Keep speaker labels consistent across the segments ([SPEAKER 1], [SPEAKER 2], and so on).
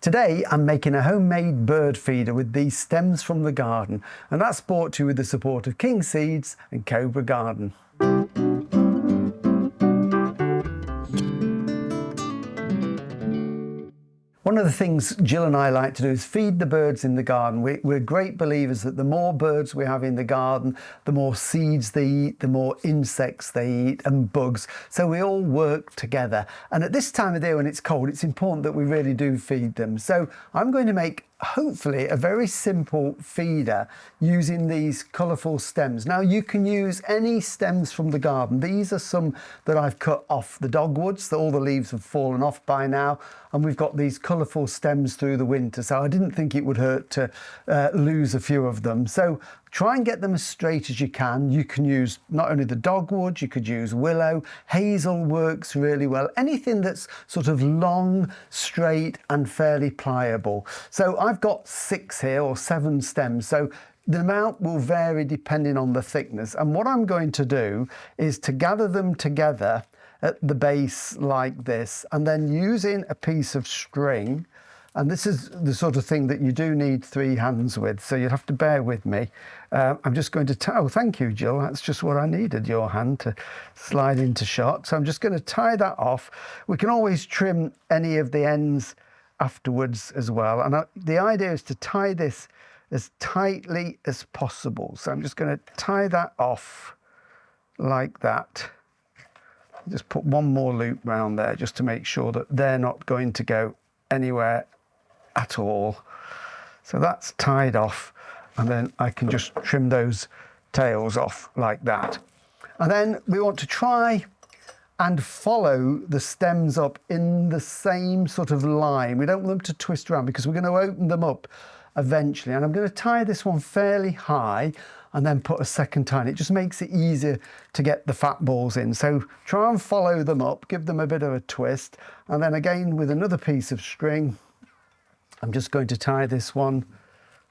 [SPEAKER 1] Today I'm making a homemade bird feeder with these stems from the garden, and that's brought to you with the support of King Seeds and Cobra Garden. One of the things Jill and I like to do is feed the birds in the garden. We're great believers that the more birds we have in the garden, the more seeds they eat, the more insects they eat and bugs. So we all work together. And at this time of year when it's cold, it's important that we really do feed them. So I'm going to make hopefully a very simple feeder using these colourful stems. Now you can use any stems from the garden. These are some that I've cut off the dogwoods, that all the leaves have fallen off by now, and we've got these colourful stems through the winter, so I didn't think it would hurt to lose a few of them. So try and get them as straight as you can. You can use not only the dogwood, you could use willow, hazel works really well, anything that's sort of long, straight and fairly pliable. So I've got 6 here, or 7 stems, so the amount will vary depending on the thickness. And what I'm going to do is to gather them together at the base like this, and then using a piece of string, and this is the sort of thing that you do need 3 hands with, so you'll have to bear with me. I'm just going to tie, oh thank you Jill, that's just what I needed, your hand to slide into shot. So I'm just going to tie that off. We can always trim any of the ends afterwards as well, and the idea is to tie this as tightly as possible. So I'm just going to tie that off like that. Just put one more loop round there just to make sure that they're not going to go anywhere at all. So that's tied off, and then I can just trim those tails off like that. And then we want to try and follow the stems up in the same sort of line. We don't want them to twist around because we're going to open them up eventually. And I'm going to tie this one fairly high and then put a second tie in. It just makes it easier to get the fat balls in. So try and follow them up, give them a bit of a twist, and then again with another piece of string, I'm just going to tie this one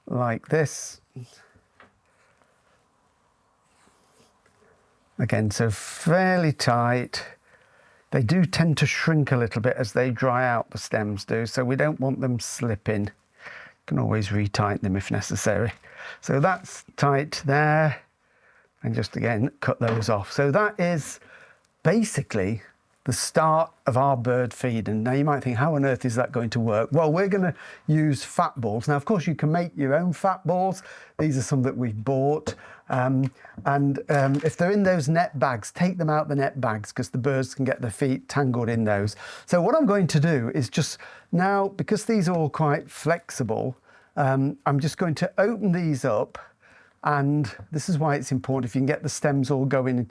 [SPEAKER 1] like this. Again, so fairly tight. They do tend to shrink a little bit as they dry out, the stems do, so we don't want them slipping. Can always retighten them if necessary. So that's tight there, and just again cut those off. So that is basically the start of our bird feed. And now you might think, how on earth is that going to work? Well, we're going to use fat balls. Now of course you can make your own fat balls. These are some that we've bought, if they're in those net bags, take them out the net bags because the birds can get their feet tangled in those. So what I'm going to do is just now, because these are all quite flexible, I'm just going to open these up, and this is why it's important if you can get the stems all going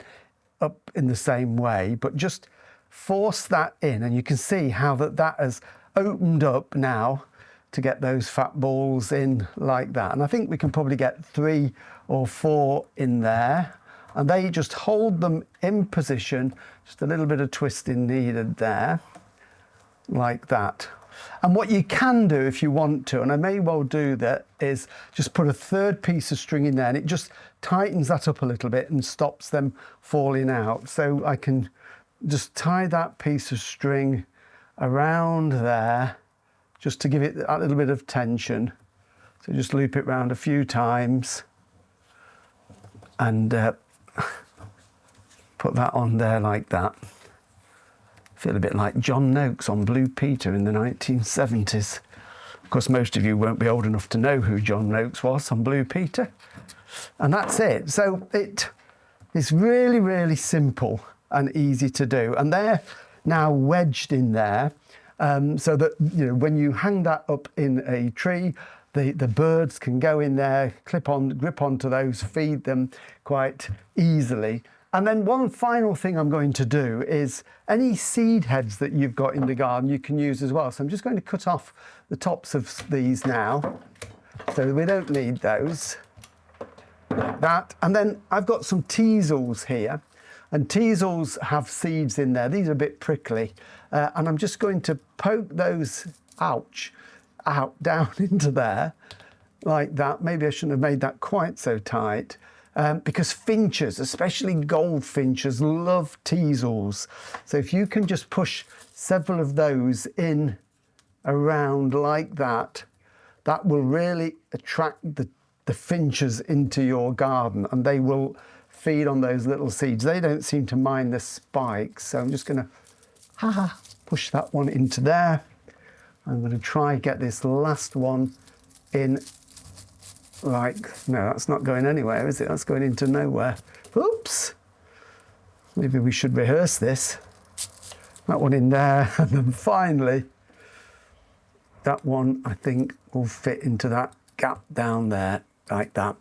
[SPEAKER 1] up in the same way, but just force that in, and you can see how that has opened up now to get those fat balls in like that. And I think we can probably get 3 or 4 in there, and they just hold them in position, just a little bit of twisting needed there, like that. And what you can do if you want to, and I may well do that, is just put a 3rd piece of string in there, and it just tightens that up a little bit and stops them falling out. So I can just tie that piece of string around there just to give it a little bit of tension. So just loop it round a few times and put that on there like that. Feel a bit like John Noakes on Blue Peter in the 1970s. Of course, most of you won't be old enough to know who John Noakes was on Blue Peter. And that's it. So it is really, really simple and easy to do. And they're now wedged in there, so that, you know, when you hang that up in a tree, the birds can go in there, grip onto those, feed them quite easily. And then one final thing I'm going to do is any seed heads that you've got in the garden you can use as well. So I'm just going to cut off the tops of these now, so we don't need those, like that. And then I've got some teasels here, and teasels have seeds in there. These are a bit prickly, and I'm just going to poke those, ouch, out down into there like that. Maybe I shouldn't have made that quite so tight, because finches, especially goldfinches, love teasels. So if you can just push several of those in around like that, that will really attract the finches into your garden, and they will feed on those little seeds. They don't seem to mind the spikes, so I'm just going to push that one into there. I'm going to try get this last one in. Like, no, that's not going anywhere, is it? That's going into nowhere. Oops. Maybe we should rehearse this. That one in there, and then finally, that one I think will fit into that gap down there, like that.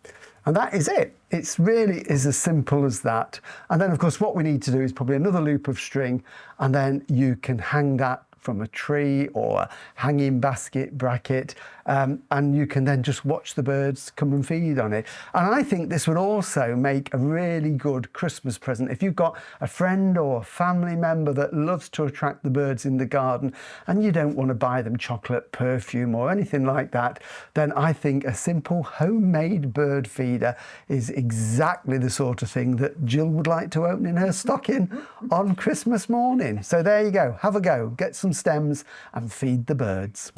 [SPEAKER 1] And that is it. It's really is as simple as that. And then of course what we need to do is probably another loop of string, and then you can hang that from a tree or a hanging basket bracket, and you can then just watch the birds come and feed on it. And I think this would also make a really good Christmas present. If you've got a friend or a family member that loves to attract the birds in the garden and you don't want to buy them chocolate, perfume or anything like that, then I think a simple homemade bird feeder is exactly the sort of thing that Jill would like to open in her stocking on Christmas morning. So there you go, have a go, get some stems and feed the birds.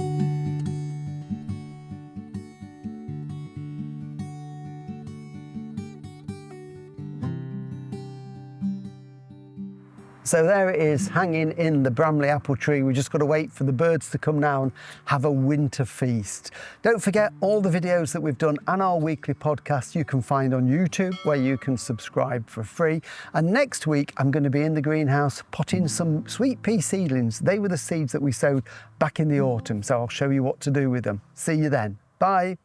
[SPEAKER 1] So there it is, hanging in the Bramley apple tree. We just got to wait for the birds to come now and have a winter feast. Don't forget all the videos that we've done and our weekly podcast you can find on YouTube, where you can subscribe for free. And next week, I'm going to be in the greenhouse potting some sweet pea seedlings. They were the seeds that we sowed back in the autumn, so I'll show you what to do with them. See you then. Bye.